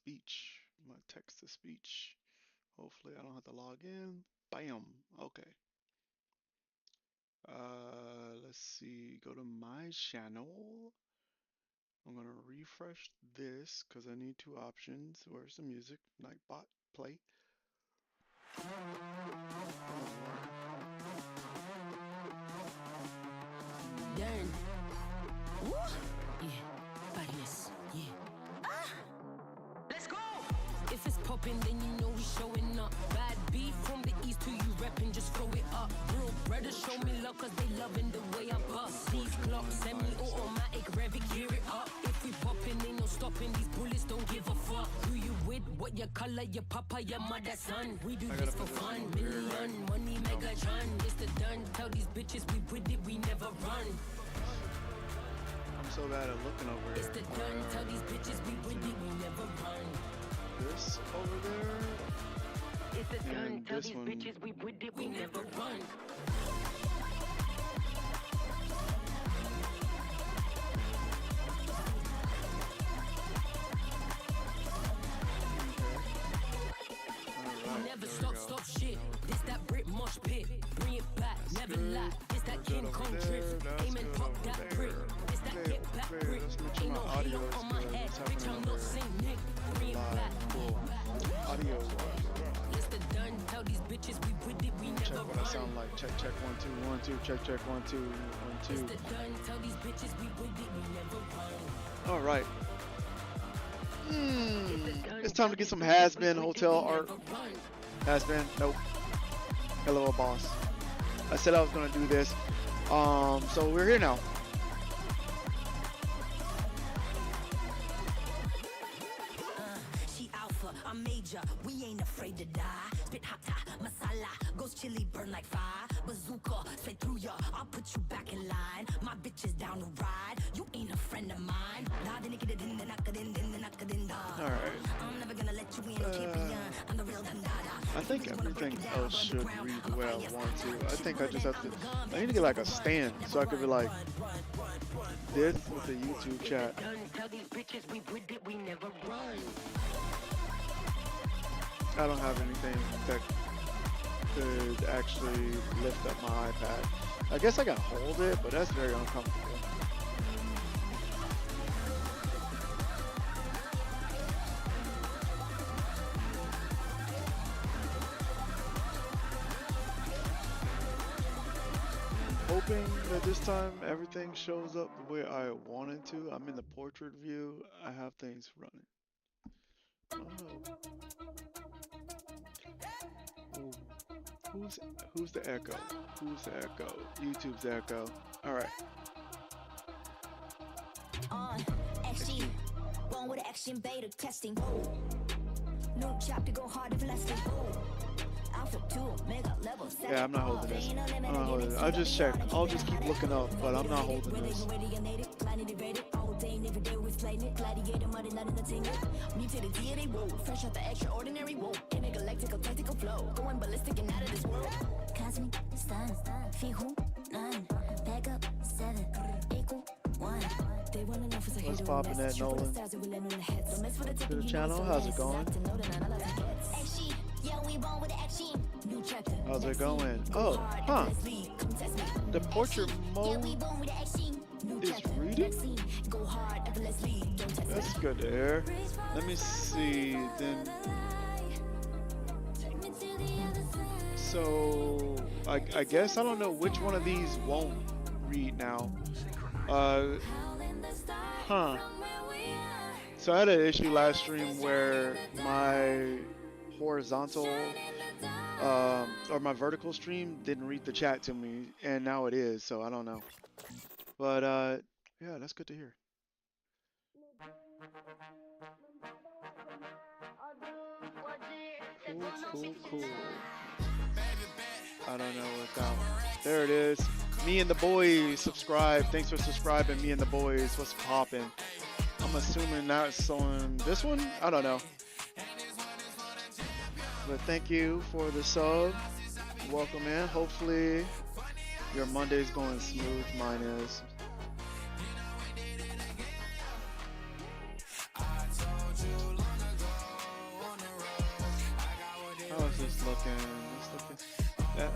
speech, my text to speech. Hopefully I don't have to log in. Bam. Okay. Let's see. Go to my channel. I'm gonna refresh this because I need two options. Where's the music? Nightbot play. Done. Woo! Yeah, badness. Yeah. Let's go! If it's popping, then you know we showing up. Bad beef from the east to you repping, just throw it up. Real brothers show me love cause they loving the way I bust. These Glocks, semi-automatic, rev it, gear it up. If we popping, ain't no stopping. These bullets don't give a fuck. Who you with? What your color? Your papa, your mother, son. We do this for fun. Million, money, Megatron. It's the done. Tell these bitches we with it, we never run. I'm so bad at looking over It's here. the done. Tell these bitches we with it, we never run. This over there. It's the done. And Tell this these one. bitches we with it, we never run. Alright, Never there stop, we go. stop shit. This that Brit mosh pit. Bring it back, never good. lie. This that We're King good Kong over there. drift. That's Aim and good pop over that there. brick. This that Okay, get back okay, brick. let's make sure Ain't my no audio halo is on my good. head. What's Bitch, happening I'm over not there? Saint Nick. Bring it Live, back. cool. Audio. It's the done. Tell these bitches we with it, we Check never what I run. sound like. Check, check, 1 2 1 2. Check, check, 1 2 1 It's 2. the done. Tell these bitches we with it, we never run. All right. Done. It's time Tell to get these some bitches has-been we with it, hotel we art. never run. Has-been. Nope. Hello, boss. I said I was gonna do this. So we're here now. She alpha, I'm major, we ain't afraid to die. Spit hata, masala, ghost chili, burn like fire. Bazooka, straight through ya, I'll put you back in line. My bitch is down to ride, you ain't a friend of mine. All right. I'm never gonna let you in, champion. I'm the real Dandada. I think everything else should read the way I want to. I think I just have to. I need to get like a stand so I could be like this with the YouTube chat. Done. Tell these bitches we with it, we never run. I don't have anything that could actually lift up my iPad. I guess I can hold it, but that's very uncomfortable. Hoping that this time everything shows up the way I want it to. I'm in the portrait view. I have things running. Oh. Ooh. Who's the echo? Who's the echo? YouTube's echo. All right. On XG, born with action beta testing. New chapter go hard if lasting. Alpha 2, mega level 7. Yeah, I'm not holding this. I'm not holding it. I'll just check. I'll just keep looking up, but I'm not holding this. Mutated deity, whoa, fresh out the extraordinary, whoa, intergalactical tactical flow, going ballistic and out of this world. Cosmic stun, fihu, none, back up 7, equal 1. They wanna know if it's a What's hero poppin' mess. at, Shoot for the Nolan? stars and we let on the heads. Don't mess with the tip To the and you know channel, it's how's so it going? to know that none of us gets. Action, yeah, we born with action. New chapter. How's it next going? scene. Go Oh, hard, huh. let's lead. Come test me. The portrait Yeah, we mode born with action. New is chapter. reading? Next scene. Go hard, effortlessly. Don't test me. That's good to hear. Let me see. Then, so I guess I don't know which one of these won't read now. Huh. So I had an issue last stream where my horizontal or my vertical stream didn't read the chat to me, and now it is. So I don't know. But yeah, that's good to hear. Cool. I don't know what's out. There it is. Me and the boys subscribe. Thanks for subscribing, me and the boys. What's poppin'? I'm assuming that's on this one? I don't know. But thank you for the sub. Welcome in. Hopefully your Monday's going smooth. Mine is. How's this looking? That,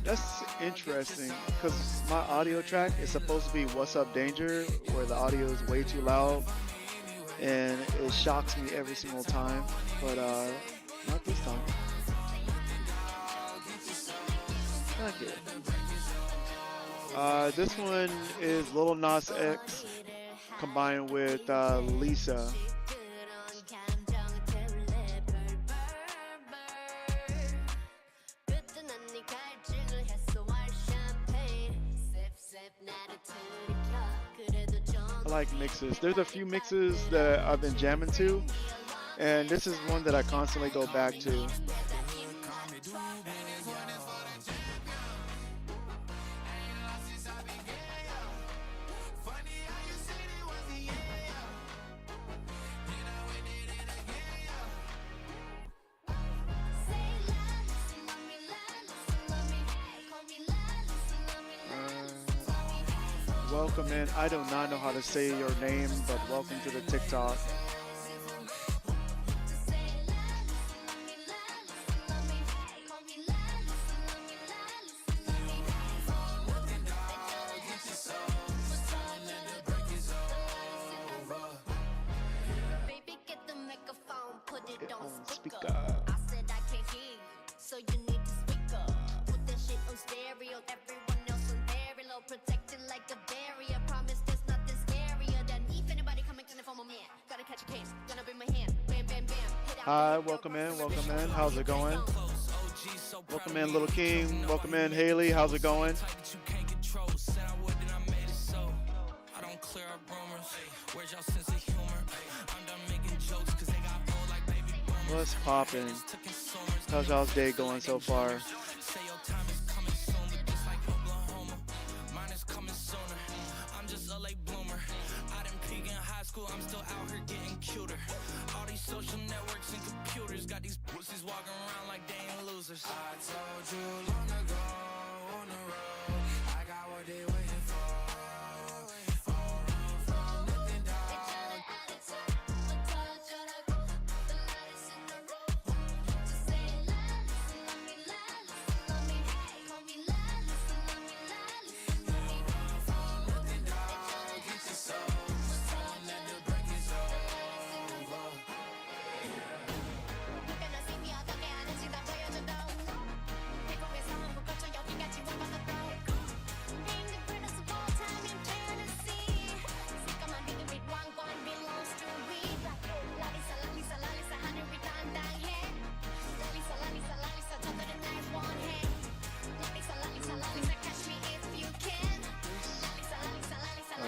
that's interesting because my audio track is supposed to be "What's Up Danger," where the audio is way too loud, and it shocks me every single time. But not this time. Not good. This one is Lil Nas X combined with Lisa. I like mixes. There's a few mixes that I've been jamming to, and this is one that I constantly go back to. Welcome in. I do not know how to say your name, but welcome to the TikTok. It on speaker. I said I can't hear you, so you need to speak up. Put that shit on stereo. Everyone else on very low, protected like a barrier. Promise there's nothing scarier than if anybody coming in for my man. Gotta catch a case, gonna bring my hand. Bam, bam, bam. Hi, welcome in, welcome in. How's it going? Welcome in, Little King. Welcome in, Haley. How's it going? What's poppin'? How's y'all's day going so far? I'm still out here getting cuter. All these social networks and computers got these pussies walking around like they ain't losers. I told you long ago on the road, I got what they waiting for.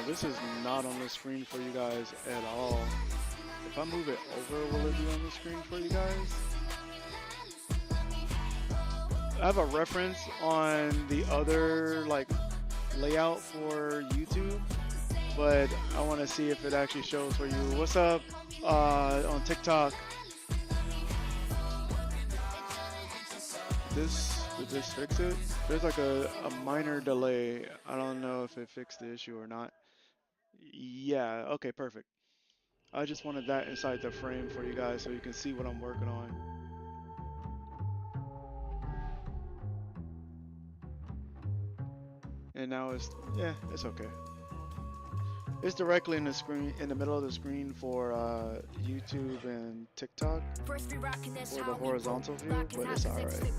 This is not on the screen for you guys at all. If I move it over, will it be on the screen for you guys? I have a reference on the other layout for YouTube, but I want to see if it actually shows for you. What's up on TikTok? Did this fix it? There's like a minor delay. I don't know if it fixed the issue or not. Yeah, okay, perfect. I just wanted that inside the frame for you guys so you can see what I'm working on. And now it's, yeah, it's okay. It's directly in the screen, in the middle of the screen for YouTube and TikTok for the horizontal view, but it's alright.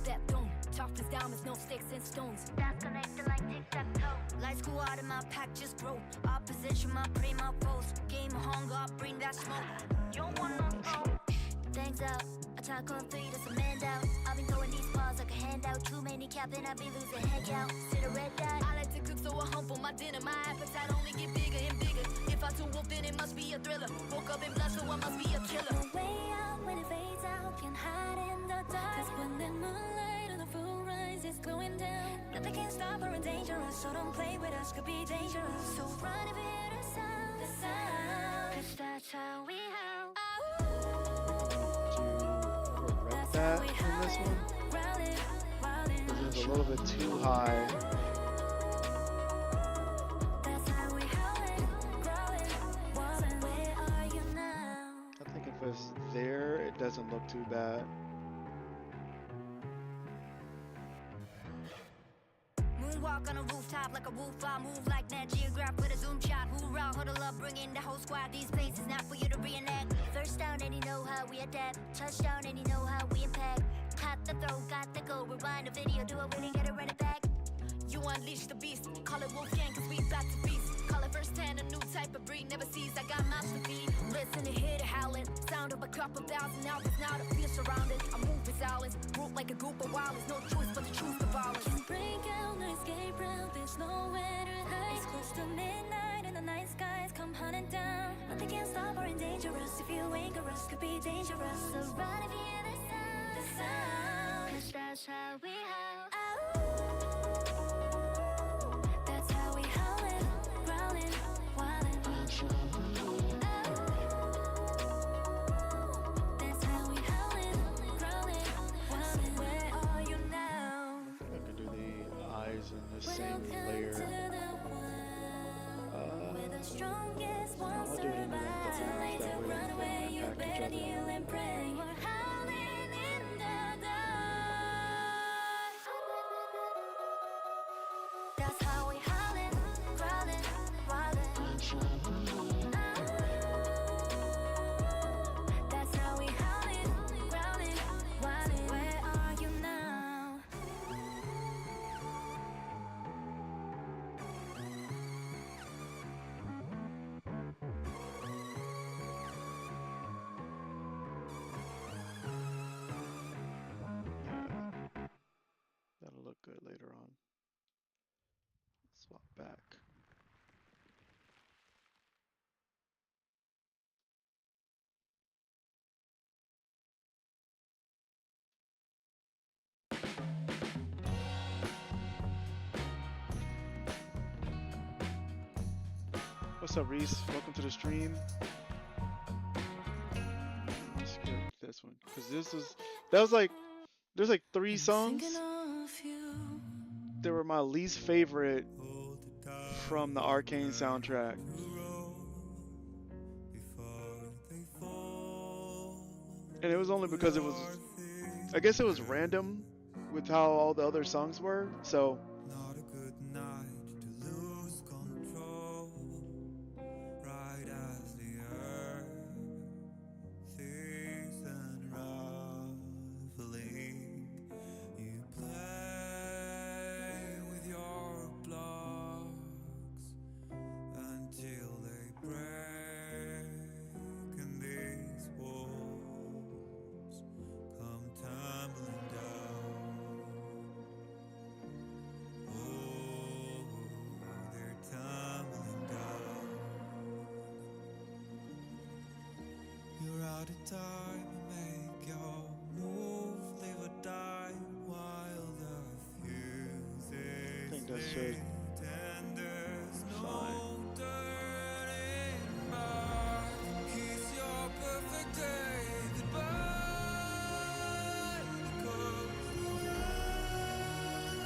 Tough diamonds, no sticks and stones. That's connected like tic-tac-toe. Lights go out in my pack, just grow. Opposition, my prima post. Game of hunger, bring that smoke. You don't want no smoke. Thanks out. Attack on 3, that's a man down. I've been throwing these balls like a handout. Too many capping, I've been losing head count. Sit a red dot. I like to cook, so I humble my dinner. My appetite only get bigger and bigger. If I too wolf, then it must be a thriller. Woke up in blood, so I must be a killer. No way out when it fades out. Can hide in the dark. Cause when the moonlight on the full rise is going down. Nothing can stop her and dangerous. So don't play with us, could be dangerous. So run if you hear the sound. Cause that's how we help. That in this one, because it's a little bit too high. I think if it's there, it doesn't look too bad. like a roof. I move like that geograph with a zoom shot. Hoorah, huddle up, bring in the whole squad. These places not for you to reenact. First down and you know how we adapt. Touchdown and you know how we impact. Caught the throw, got the goal. Rewind the video, do it when you get it, run it back. You unleash the beast. Call it Wolfgang cause we back to feast. Call it first hand, a new type of breed. Never sees, I got mouths to feed. Listen to hear the howling. Sound of a couple thousand albums. Now to feel surrounded. I move in silence. Root like a group of wilders. No choice but to choose the violence. Can break out, no escape route. There's nowhere to hide. It's close to midnight and the night skies come hunting down. Nothing can stop or endanger us. If you anger us, could be dangerous. So run if you hear the sound. The sound. 'Cause that's how we howl. That's how we howlin', growlin', wildin'. That's how we howlin', growlin', wildin'. Where are you now? I can do the eyes in the same layer. We're the strongest I'll ones do it in the survive. Too late to run away, you package better of it. kneel and pray. We're howling in the dark. That's how we howlin', growlin', wildin'. That's how we howlin', growlin', wildin'. Where are you now? That'll look good later on. Swap back. What's up, Reese? Welcome to the stream. Let's skip this one because there's like 3 songs that were my least favorite from the Arcane soundtrack. And it was only because I guess it was random with how all the other songs were, so. Not a good night to lose control. Right as the earth is unraveling, you play with your blocks until they break, and these walls come tumbling down. Oh, they're tumbling down. You're out of time to make your move, live or die while the fuse I is think that's lit, it. and there's no Fine. turning back. Kiss your perfect day goodbye, because the world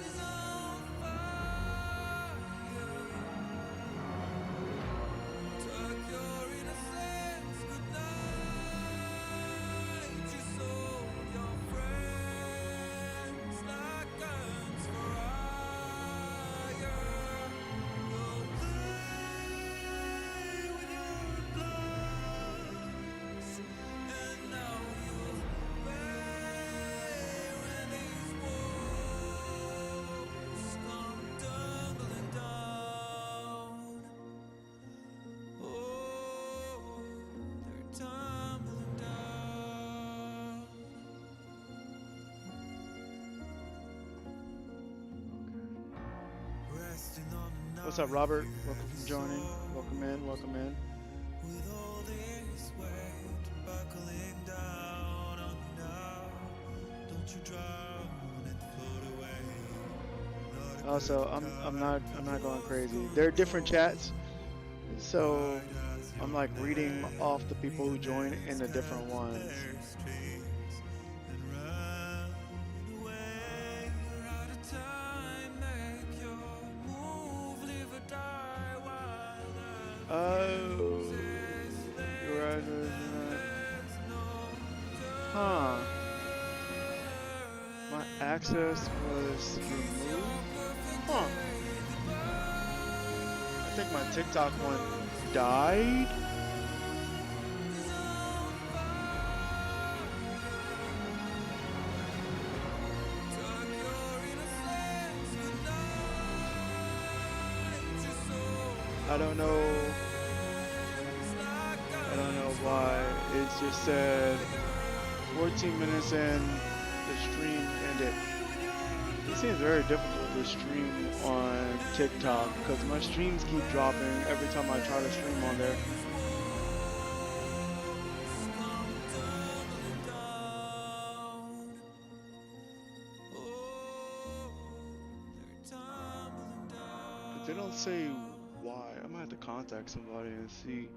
is on fire. Tuck your innocence goodnight. You sold your friends like guns for hire. Go play with your bloods, and now you'll pay when these walls come tumbling down. Oh, they're tumbling down. Resting on a What's up, Robert? Welcome for joining. Welcome in. Welcome in. with all this weight buckling down on you now. Don't you drown and float away. Not a Also, good I'm time not going crazy. There are different chats, so I'm like reading off the people who join in the different ones. their streets and run away. You're out of time, make your move, live or die while the Oh, you're right. Huh? My access was removed. Huh? think my TikTok one died. I don't know. I don't know why. It just said 14 minutes in, the stream ended. It seems very difficult to stream on TikTok because my streams keep dropping every time I try to stream on there. But they don't say why. I'm gonna have to contact somebody and see.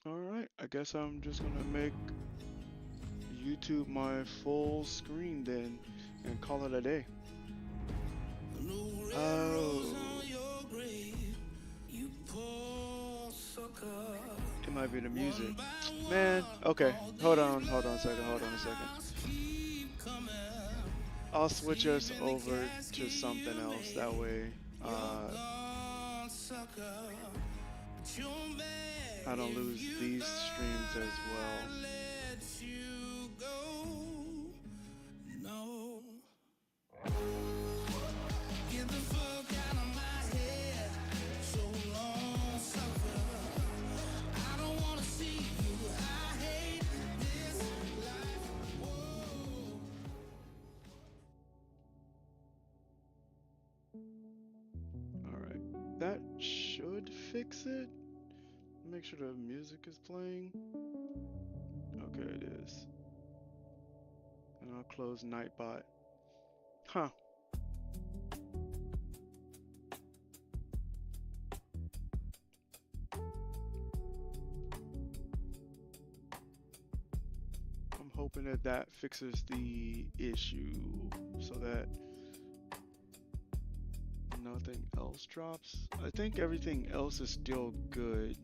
Alright, I guess I'm just gonna make YouTube my full screen then and call it a day. Oh. It might be the music. Man, okay. Hold on a second. I'll switch us over to something else. That way, I don't lose these streams as well. Alright, that should fix it. Make sure the music is playing. Okay, it is. And I'll close Nightbot. Huh. I'm hoping that that fixes the issue so that nothing else drops. I think everything else is still good.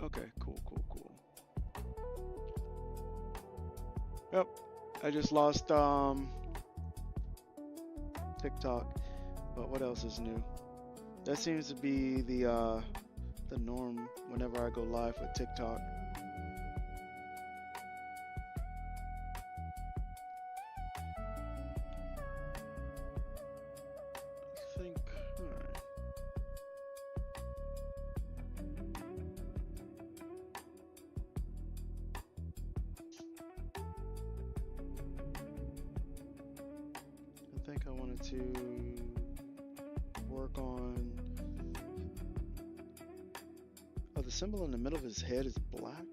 Okay, cool. Yep, I just lost TikTok, but what else is new? That seems to be the norm whenever I go live with TikTok. I think, alright. I think I wanted to work on. Oh, the symbol in the middle of his head is black.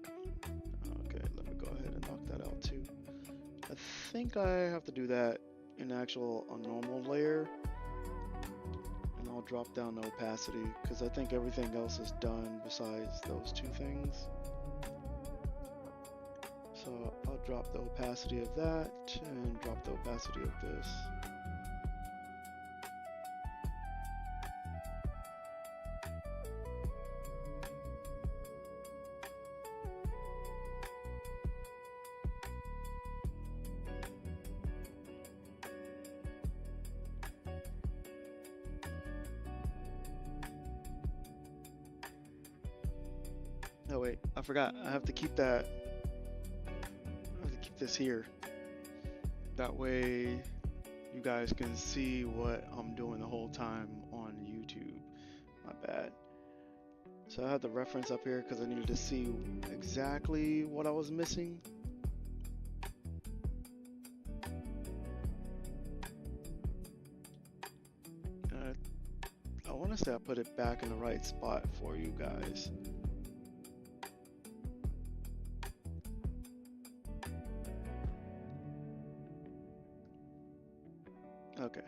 Okay, let me go ahead and knock that out too. I think I have to do that in actual a normal layer, and I'll drop down the opacity because I think everything else is done besides those two things. So I'll drop the opacity of that and drop the opacity of this. Oh wait, I forgot. I have to keep that. I have to keep this here. That way you guys can see what I'm doing the whole time on YouTube. My bad. So I had the reference up here because I needed to see exactly what I was missing. I want to say I put it back in the right spot for you guys. Okay.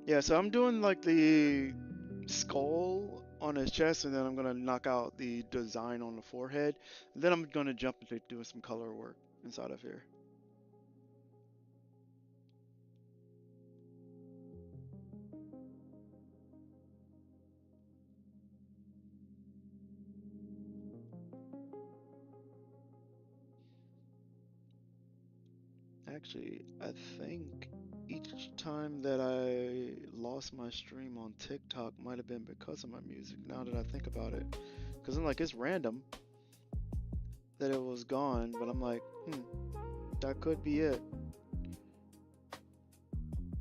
Yeah, so I'm doing like the skull on his chest, and then I'm gonna knock out the design on the forehead. And then I'm gonna jump into doing some color work inside of here. Actually, I think each time that I lost my stream on TikTok might have been because of my music, now that I think about it. Because I'm like, it's random that it was gone, but I'm like, that could be it.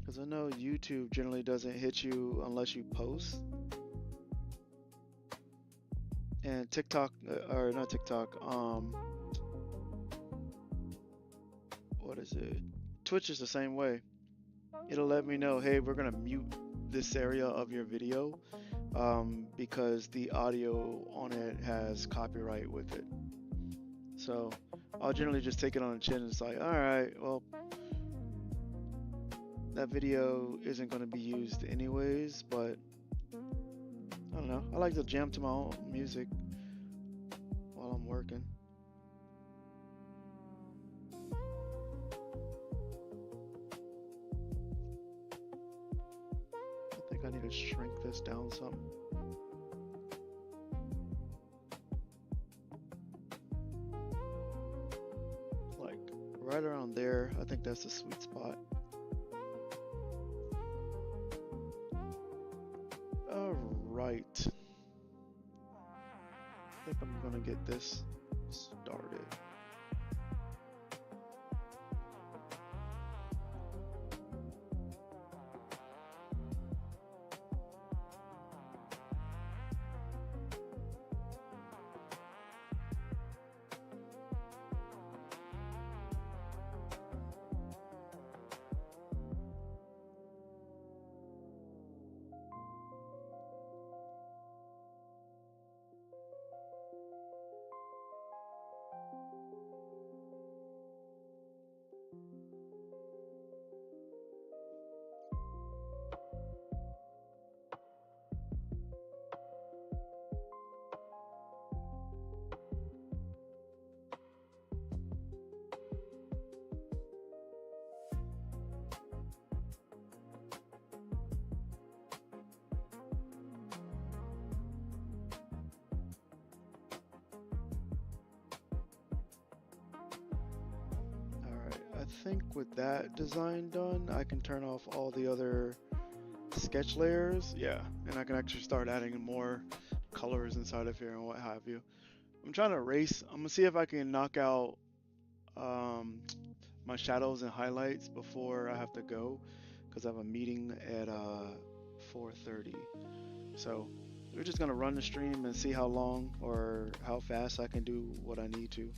Because I know YouTube generally doesn't hit you unless you post. And TikTok, or not TikTok, what is it? Twitch is the same way. It'll let me know, hey, we're gonna mute this area of your video because the audio on it has copyright with it. So I'll generally just take it on the chin and it's like, all right, well, that video isn't gonna be used anyways, but I don't know. I like to jam to my own music while I'm working. I think I need to shrink this down some. Like right around there, I think that's the sweet spot. Alright. I think I'm gonna get this started. I think with that design done, I can turn off all the other sketch layers. Yeah, and I can actually start adding more colors inside of here and what have you. I'm trying to erase. I'm gonna see if I can knock out my shadows and highlights before I have to go, because I have a meeting at 4:30. So we're just gonna run the stream and see how long or how fast I can do what I need to.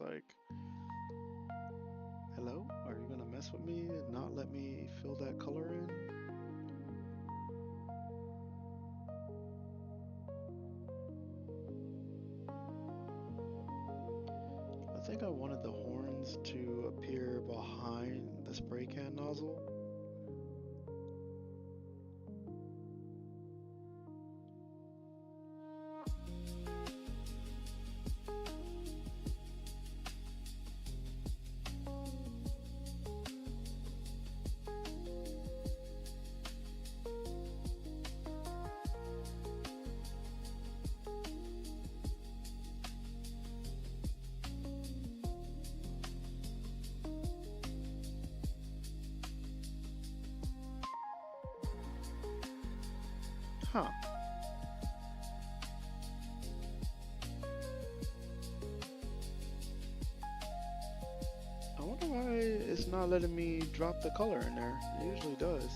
Like, hello, are you gonna mess with me and not let me fill that color in? I think I wanted the horns to appear behind the spray can nozzle. Huh. I wonder why it's not letting me drop the color in there. It usually does.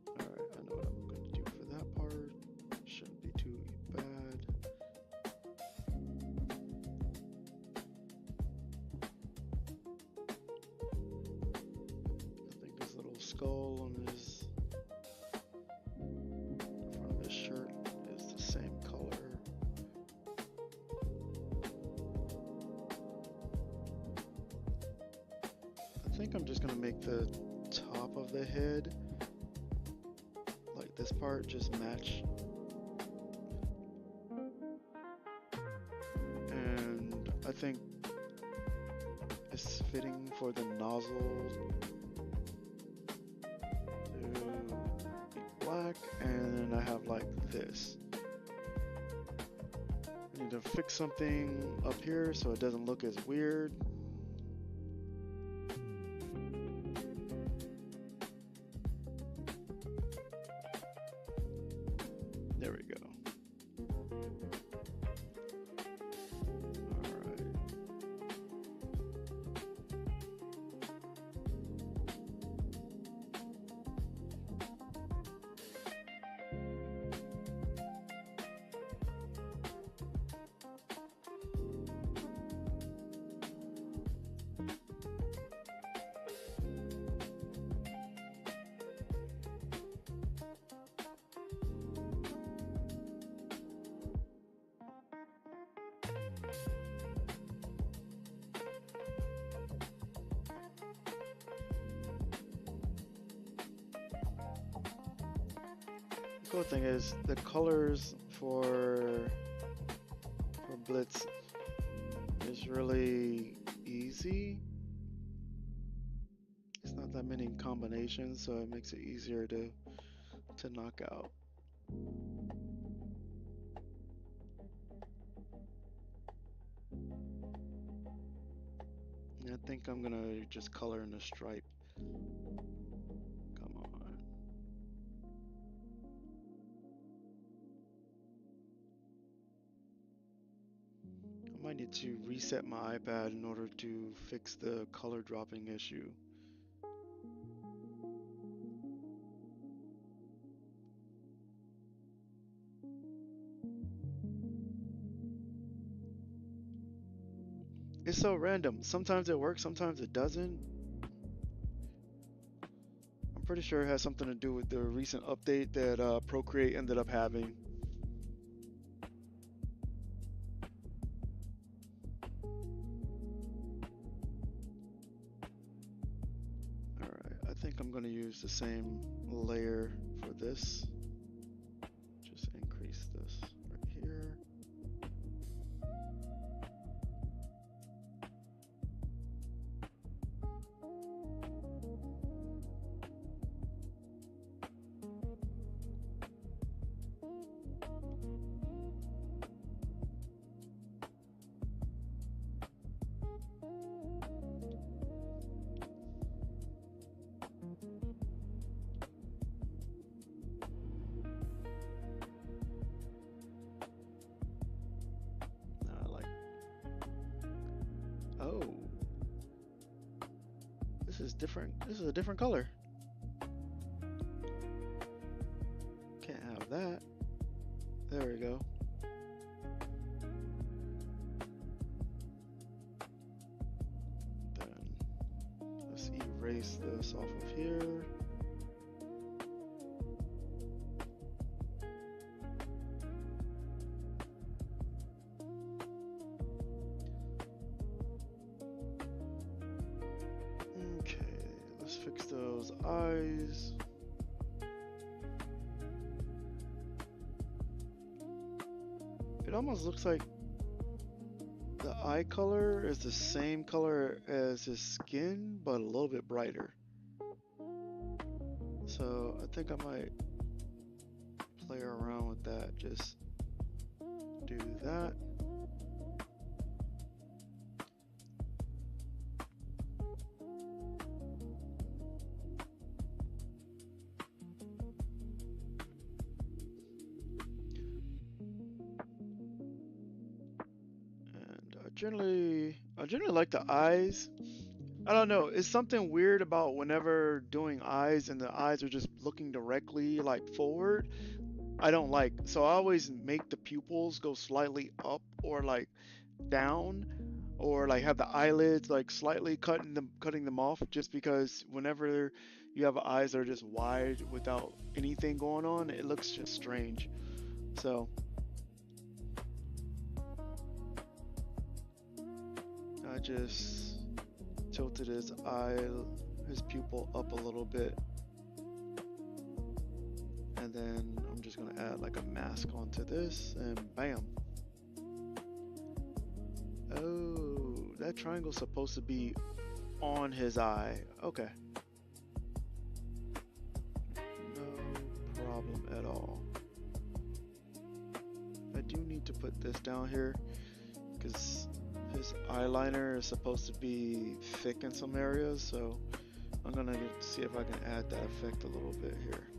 Alright, I know what I'm going to do for that part. Shouldn't be too bad. I think this little skull on his front of his shirt is the same color. I think I'm just gonna make the top of the head, like this part, just match. And I think it's fitting for the nozzle to be black, and then I have like this. I need to fix something up here so it doesn't look as weird. There we go. All right. The cool thing is the colors for Blitz is really easy. It's not that many combinations, so it makes it easier to knock out. And I think I'm gonna just color in the stripe. Come on. I might need to reset my iPad in order to fix the color dropping issue. It's so random. Sometimes it works, sometimes it doesn't. I'm pretty sure it has something to do with the recent update that Procreate ended up having. Alright, I think I'm going to use the same layer for this. Just increase this right here. Oh, this is different. This is a different color. Can't have that. There we go. Then let's erase this off of here. Fix those eyes. It almost looks like the eye color is the same color as his skin, but a little bit brighter. So I think I might play around with that. Just do that. I generally like the eyes. I don't know. It's something weird about whenever doing eyes and the eyes are just looking directly like forward. I don't like. So I always make the pupils go slightly up or like down, or like have the eyelids like slightly cutting them off, just because whenever you have eyes that are just wide without anything going on, it looks just strange. So I just tilted his pupil up a little bit, and then I'm just gonna add like a mask onto this, and bam. Oh, that triangle's supposed to be on his eye. Okay. No problem at all. I do need to put this down here because his eyeliner is supposed to be thick in some areas, so I'm gonna see if I can add that effect a little bit here.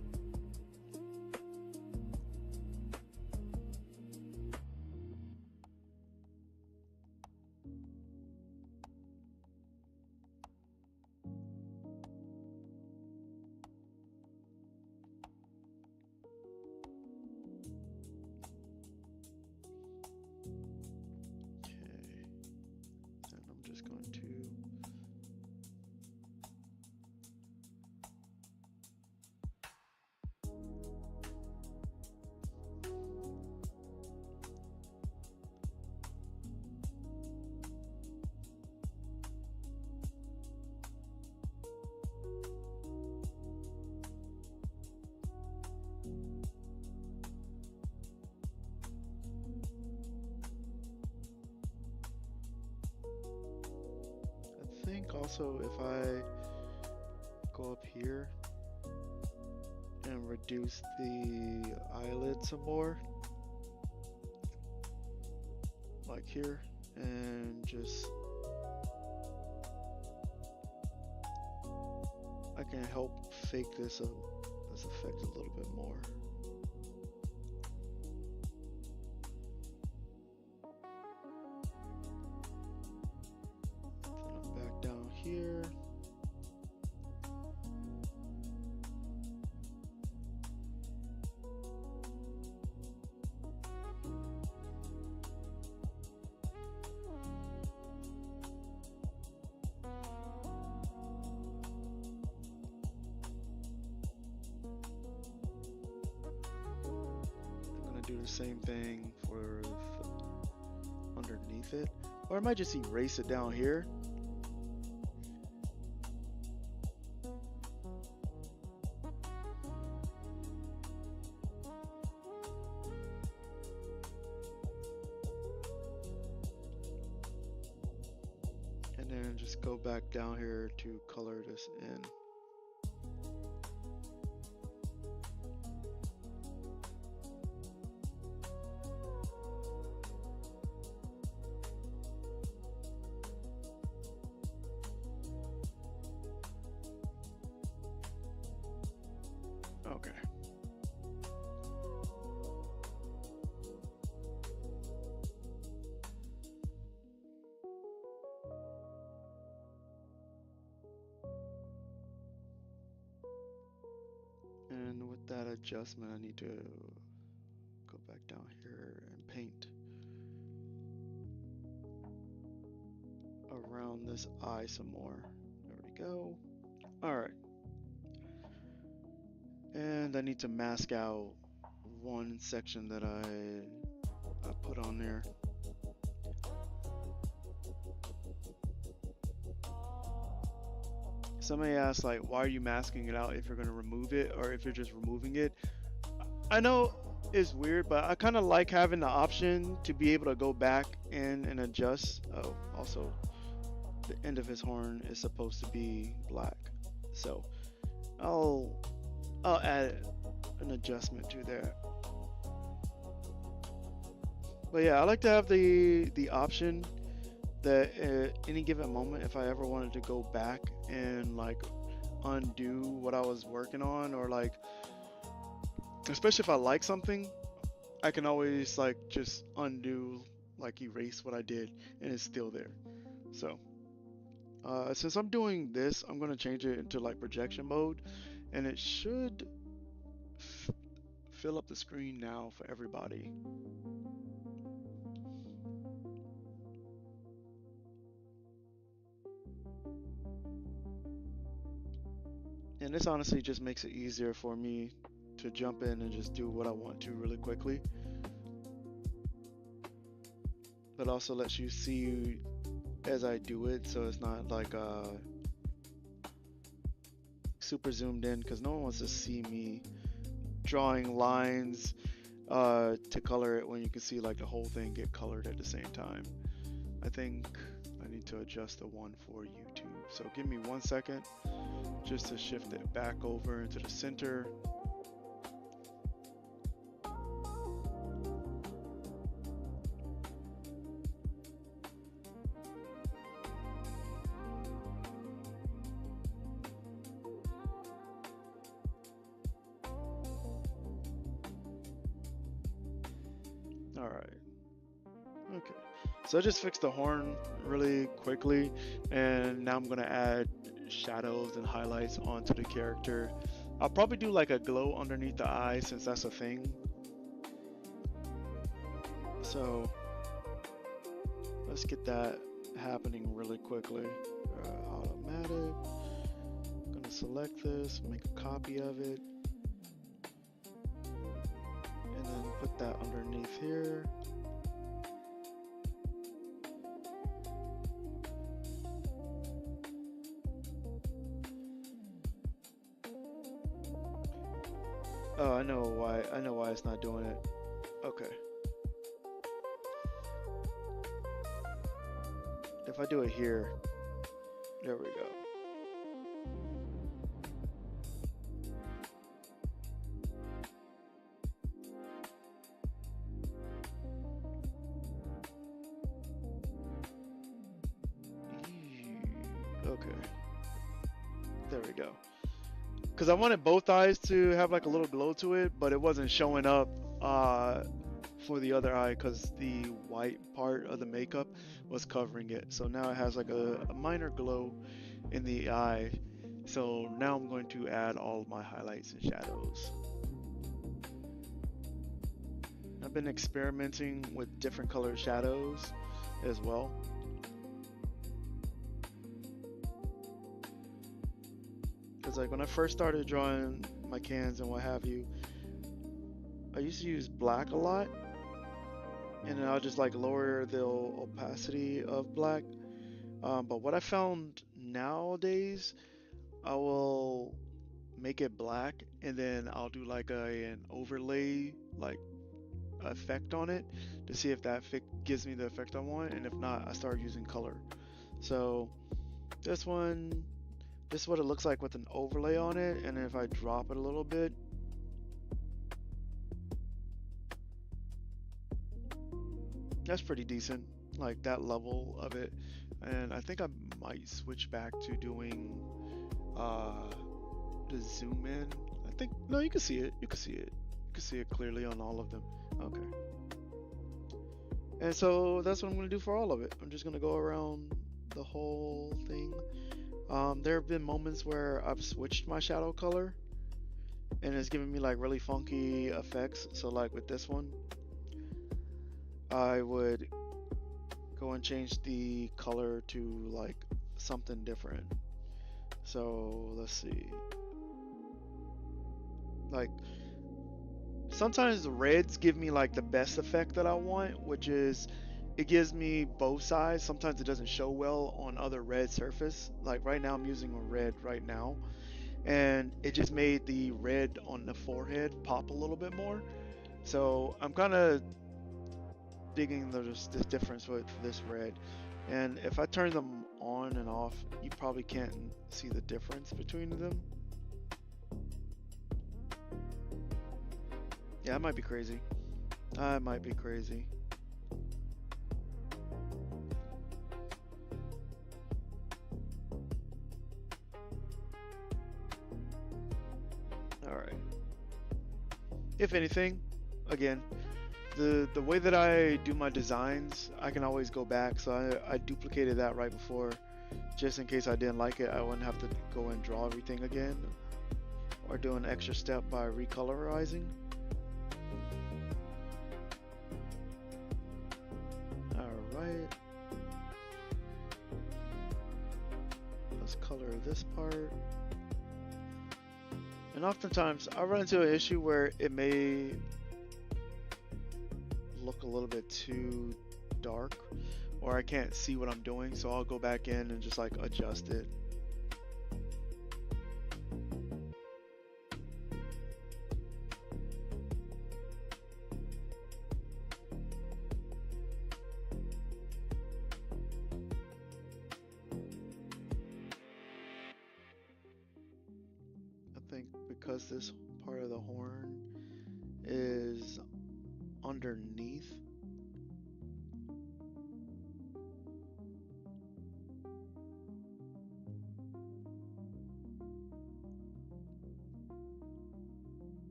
I think also if I go up here and reduce the eyelid some more, like here, and just I can help fake this effect a little bit more. Here. I'm gonna do the same thing for underneath it, or I might just erase it down here. And then just go back down here to color this in. Okay. And with that adjustment, I need to go back down here and paint around this eye some more. There we go. All right. And I need to mask out one section that I put on there. Somebody asked, like, why are you masking it out if you're going to remove it, or if you're just removing it? I know it's weird, but I kind of like having the option to be able to go back in and adjust. Oh, also, the end of his horn is supposed to be black, so I'll add an adjustment to that. But yeah, I like to have the option that at any given moment, if I ever wanted to go back and like undo what I was working on, or like, especially if I like something, I can always like just undo like erase what I did, and it's still there. So since I'm doing this, I'm gonna change it into like projection mode, and it should fill up the screen now for everybody. And this honestly just makes it easier for me to jump in and just do what I want to really quickly. But also lets you see as I do it, so it's not like super zoomed in, because no one wants to see me drawing lines to color it when you can see like the whole thing get colored at the same time. I think I need to adjust the one for YouTube. So give me 1 second just to shift it back over into the center. All right. Okay. So I just fixed the horn really quickly, and now I'm gonna add shadows and highlights onto the character. I'll probably do like a glow underneath the eye since that's a thing. So let's get that happening really quickly. Automatic. I'm gonna select this, make a copy of it, and then put that underneath here. Oh, I know why it's not doing it. Okay. If I do it here, there we go. Okay. There we go. Because I wanted both eyes to have like a little glow to it, but it wasn't showing up for the other eye because the white part of the makeup was covering it. So now it has like a minor glow in the eye. So now I'm going to add all of my highlights and shadows. I've been experimenting with different colored shadows as well. Because like when I first started drawing my cans and what have you, I used to use black a lot, and then I'll just like lower the opacity of black. But what I found nowadays, I will make it black and then I'll do like an overlay like effect on it to see if that gives me the effect I want, and if not, I start using color. So this one, this is what it looks like with an overlay on it, and if I drop it a little bit, that's pretty decent, like that level of it. And I think I might switch back to doing the zoom in. I think, no, you can see it, you can see it clearly on all of them. Okay. And so that's what I'm going to do for all of it. I'm just going to go around the whole thing. There have been moments where I've switched my shadow color and it's giving me like really funky effects. So like with this one, I would go and change the color to like something different. So let's see. Like sometimes the reds give me like the best effect that I want, which is it gives me both sides. Sometimes it doesn't show well on other red surface. Like right now I'm using a red right now, and it just made the red on the forehead pop a little bit more. So I'm kind of digging the difference with this red. And if I turn them on and off, you probably can't see the difference between them. Yeah, I might be crazy. I might be crazy. Alright. If anything, again, The way that I do my designs, I can always go back. So I duplicated that right before, just in case I didn't like it. I wouldn't have to go and draw everything again, or do an extra step by recolorizing. All right. Let's color this part. And oftentimes I run into an issue where it may look a little bit too dark, or I can't see what I'm doing, so I'll go back in and just like adjust it. I think because this part of the horn is underneath,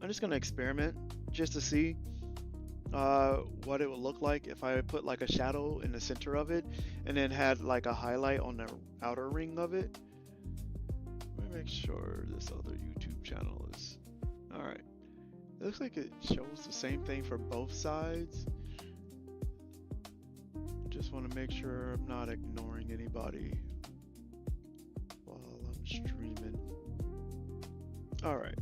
I'm just gonna experiment just to see what it would look like if I put like a shadow in the center of it and then had like a highlight on the outer ring of it. Let me make sure this other YouTube channel is alright. It looks like it shows the same thing for both sides. Just want to make sure I'm not ignoring anybody while I'm streaming. Alright.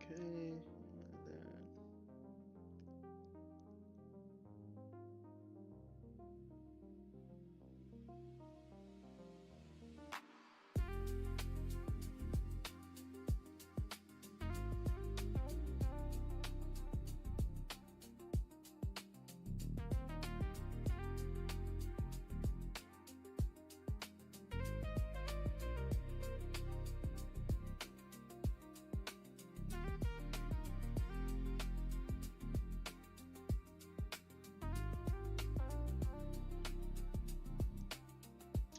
Okay, and then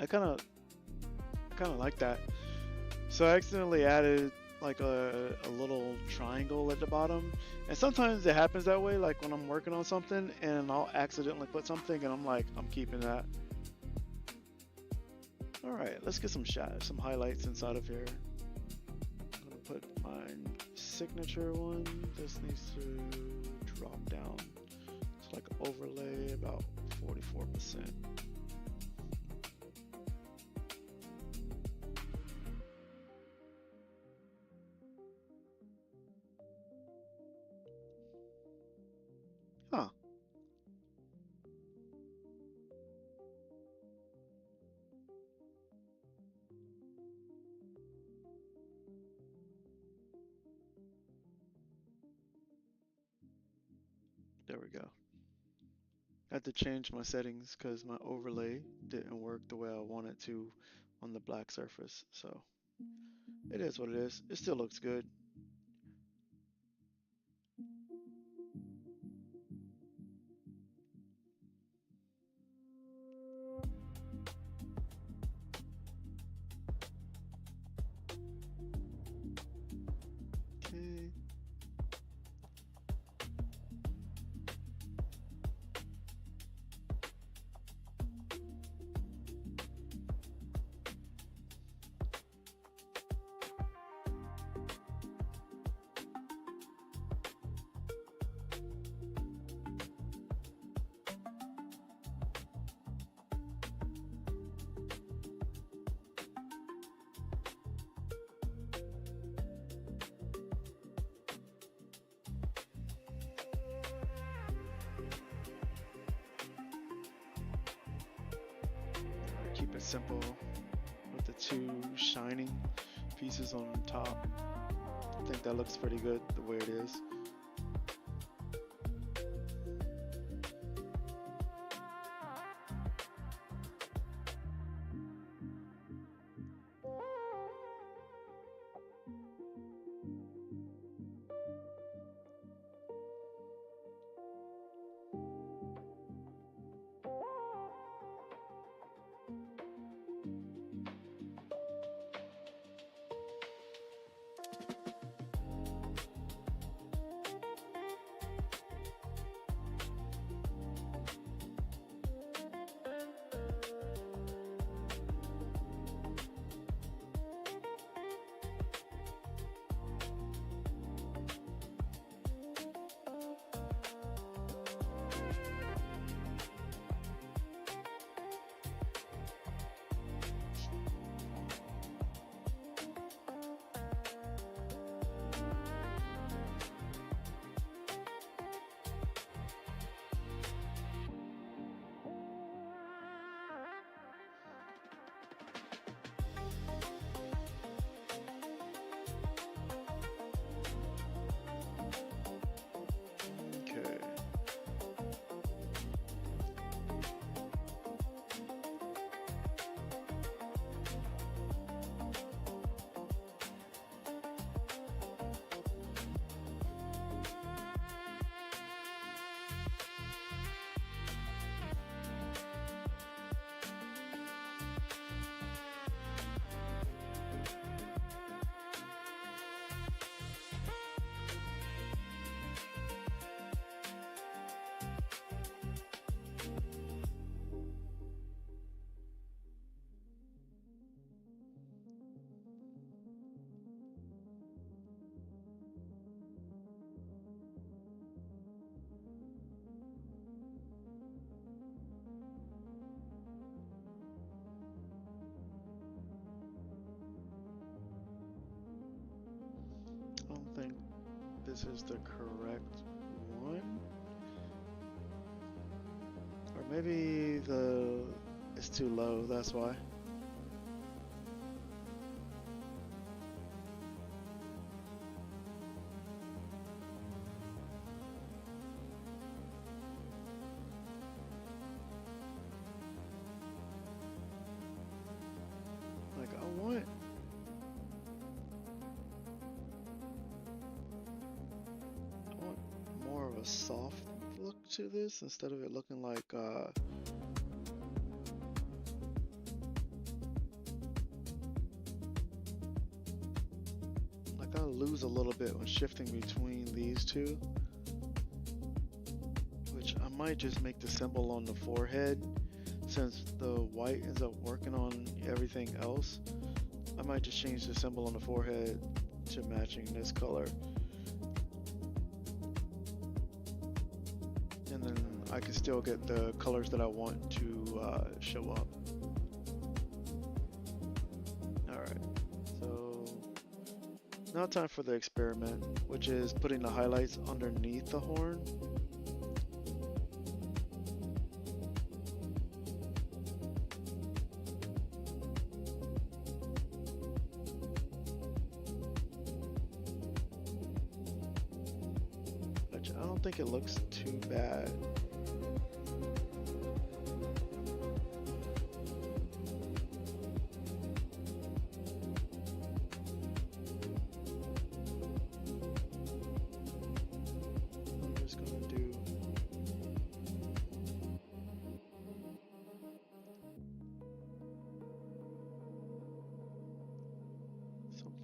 I kind of like that. So I accidentally added like a little triangle at the bottom, and sometimes it happens that way, like when I'm working on something and I'll accidentally put something and I'm like, I'm keeping that. All right, let's get some highlights inside of here. I'm gonna put my signature one. This needs to drop down. It's like overlay about 44%. Huh. There we go. I had to change my settings because my overlay didn't work the way I wanted to on the black surface. So it is what it is. It still looks good. Okay. Keep it simple with the two shining pieces on top. I think that looks pretty good the way it is. Okay. I don't think this is the correct one. Or maybe it's too low, that's why. Like I want more of a soft look to this instead of it looking like I lose a little bit when shifting between these two, which I might just make the symbol on the forehead since the white ends up working on everything else. I might just change the symbol on the forehead to matching this color. And then I can still get the colors that I want to show up. Alright, so now time for the experiment, which is putting the highlights underneath the horn. Which I don't think it looks too bad.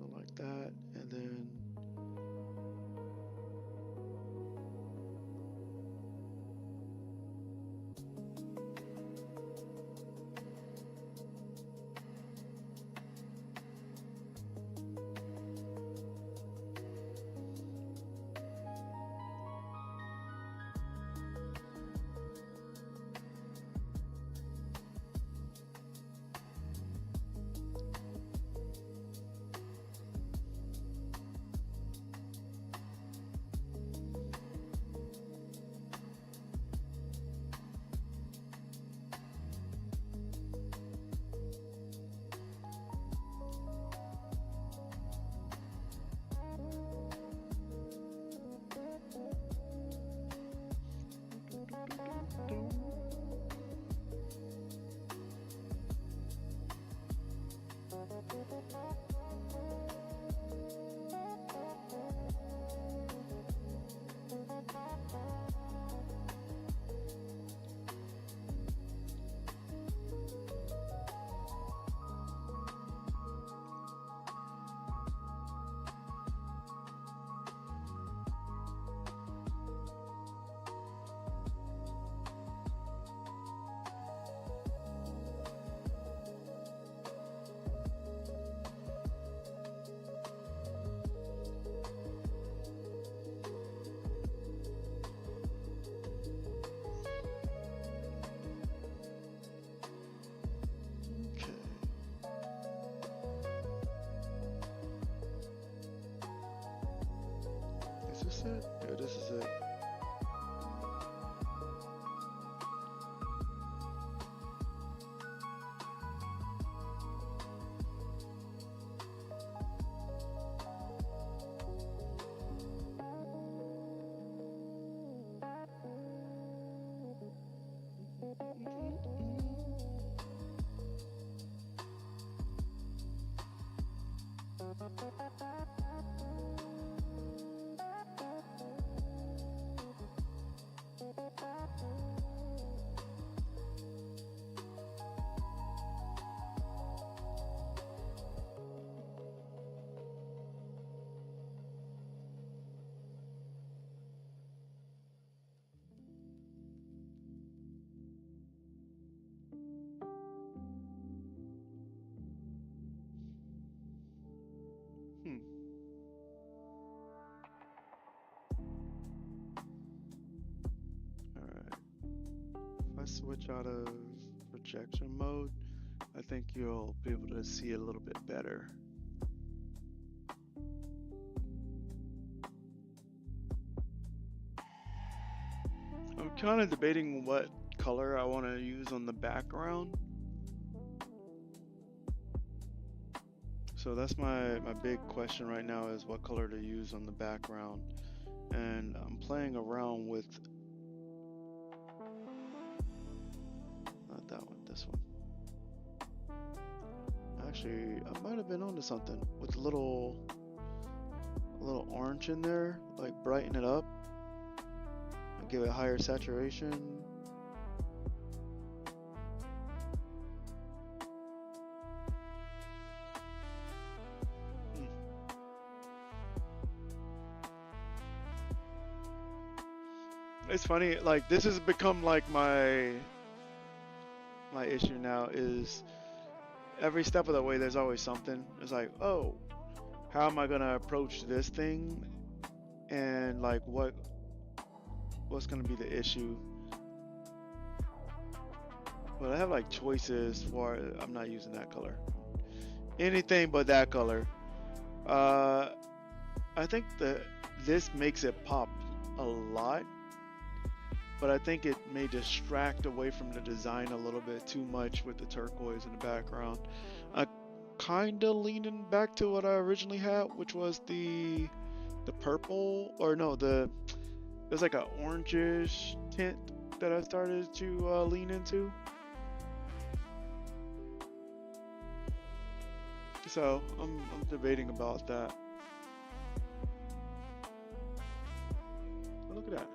something like that, and then is this it? Yeah, this is it. Hmm. Alright. If I switch out of projection mode, I think you'll be able to see it a little bit better. I'm kind of debating what color I want to use on the background. So that's my big question right now, is what color to use on the background. And I'm playing around with, not that one, this one. Actually, I might have been onto something with a little orange in there, like brighten it up and give it higher saturation. It's funny, like this has become like my issue now, is every step of the way there's always something. It's like, oh, how am I gonna approach this thing, and like what's gonna be the issue? But I have like choices for, I'm not using that color, anything but that color. I think that this makes it pop a lot, but I think it may distract away from the design a little bit too much with the turquoise in the background. I kinda leaning back to what I originally had, which was the purple, or no, there's like an orangish tint that I started to lean into. So I'm debating about that. But look at that.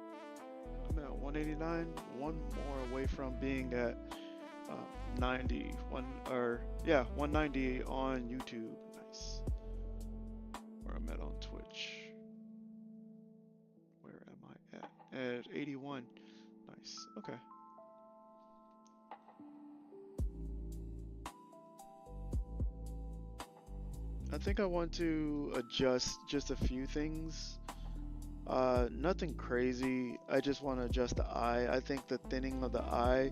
I'm at 189, one more away from being at 190 on YouTube. Nice. where I'm at on Twitch. Where am I at? At 81. Nice. Okay. I think I want to adjust just a few things. Nothing crazy. I just want to adjust the eye. I think the thinning of the eye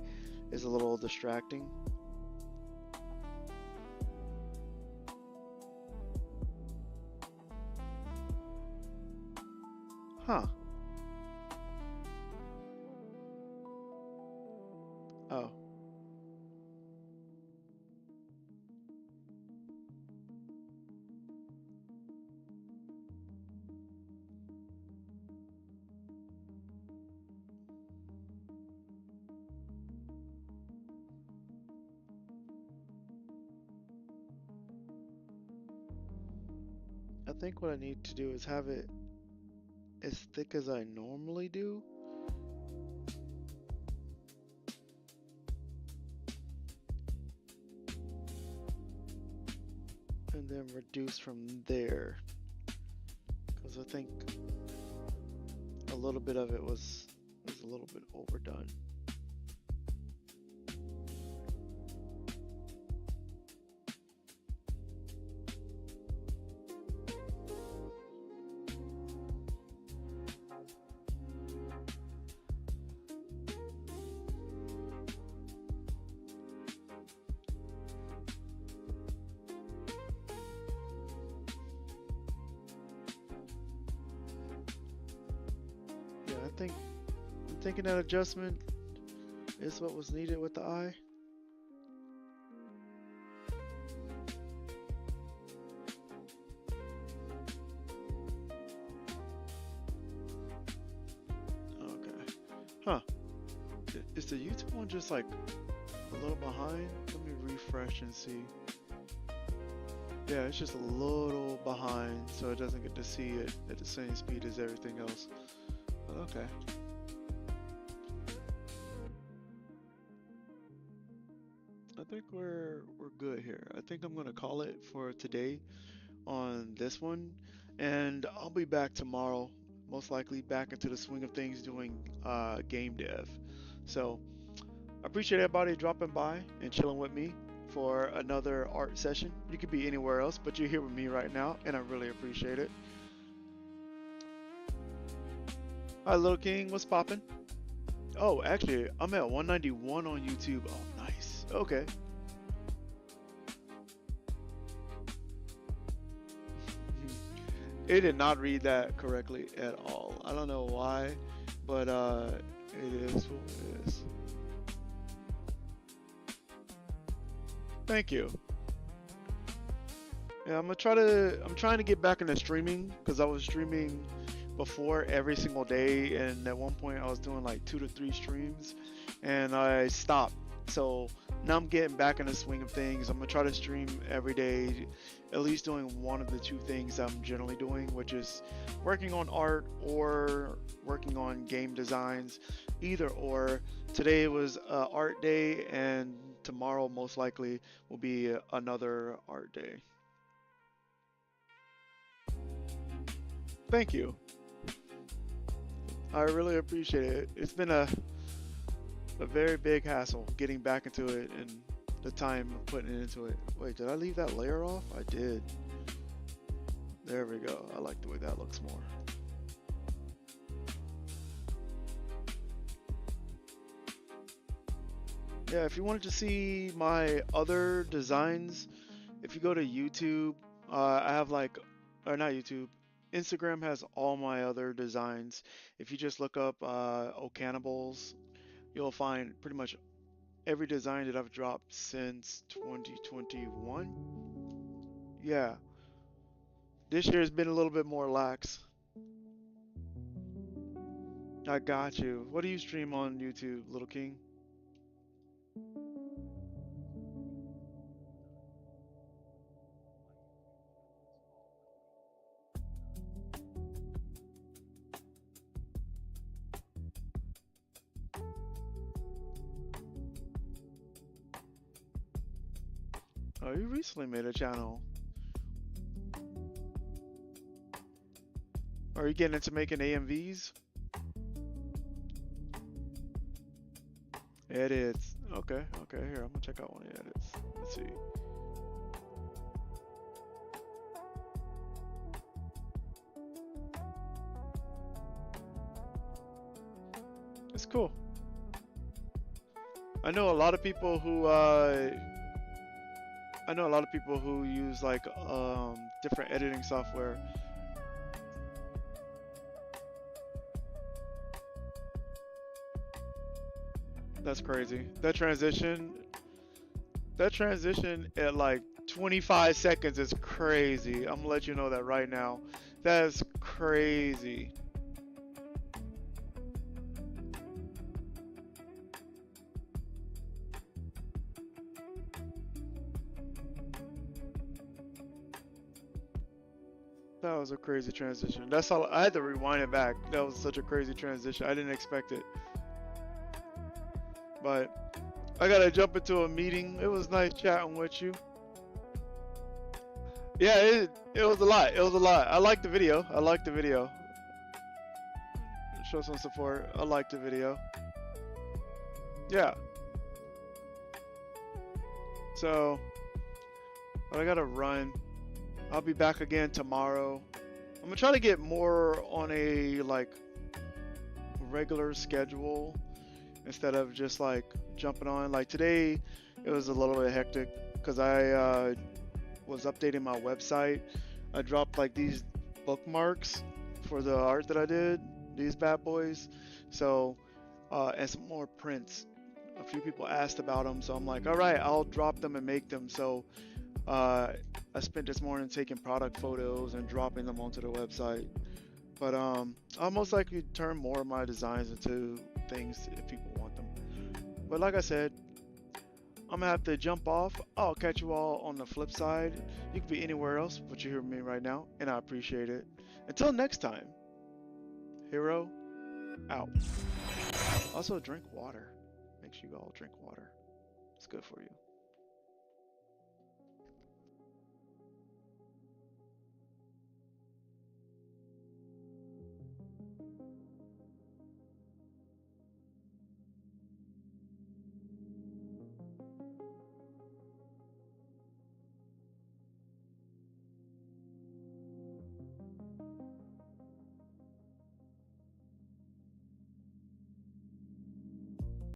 is a little distracting. Huh. Oh. I think what I need to do is have it as thick as I normally do. And then reduce from there. Because I think a little bit of it was a little bit overdone. I'm thinking that adjustment is what was needed with the eye. Okay. Huh. Is the YouTube one just like a little behind? Let me refresh and see. Yeah, it's just a little behind, so it doesn't get to see it at the same speed as everything else. But okay. I think we're good here. I think I'm gonna call it for today on this one, and I'll be back tomorrow, most likely back into the swing of things doing game dev. So I appreciate everybody dropping by and chilling with me for another art session. You could be anywhere else, but you're here with me right now, and I really appreciate it. Hi, Little King, what's poppin'? Oh, actually, I'm at 191 on YouTube. Oh, nice. Okay. It did not read that correctly at all. I don't know why, but it is what it is. Thank you. Yeah, I'm trying to get back into streaming because I was streaming before every single day, and at one point I was doing like 2 to 3 streams and I stopped. So now I'm getting back in the swing of things. I'm gonna try to stream every day, at least doing one of the 2 things I'm generally doing, which is working on art or working on game designs, either or. Today was art day, and tomorrow most likely will be another art day. Thank you. I really appreciate it. It's been a very big hassle getting back into it and the time of putting it into it. Wait, did I leave that layer off? I did. There we go. I like the way that looks more. Yeah, if you wanted to see my other designs, if you go to YouTube, I have like, or not YouTube, Instagram has all my other designs. If you just look up O'Cannibals, you'll find pretty much every design that I've dropped since 2021. Yeah. This year has been a little bit more lax. I got you. What do you stream on YouTube, Little King? Oh, you recently made a channel. Are you getting into making AMVs? Edits. Okay, okay, here, I'm gonna check out one of the edits. Let's see. It's cool. I know a lot of people who use like different editing software. That's crazy. That transition at like 25 seconds is crazy. I'm gonna let you know that right now. That is crazy. That was a crazy transition. That's all. I had to rewind it back. That was such a crazy transition. I didn't expect it. But I gotta jump into a meeting. It was nice chatting with you. Yeah, it was a lot. It was a lot. I liked the video. I liked the video. Show some support. I liked the video. Yeah. So I gotta run. I'll be back again tomorrow. I'm gonna try to get more on a like regular schedule instead of just like jumping on. Like today, it was a little bit hectic because I was updating my website. I dropped like these bookmarks for the art that I did, these bad boys. So, and some more prints. A few people asked about them, so I'm like, all right, I'll drop them and make them. So, I spent this morning taking product photos and dropping them onto the website. But I'll most likely turn more of my designs into things if people want them. But like I said, I'm gonna have to jump off. I'll catch you all on the flip side. You could be anywhere else, but you hear me right now, and I appreciate it. Until next time, Hero out. Also, drink water. Make sure you all drink water. It's good for you.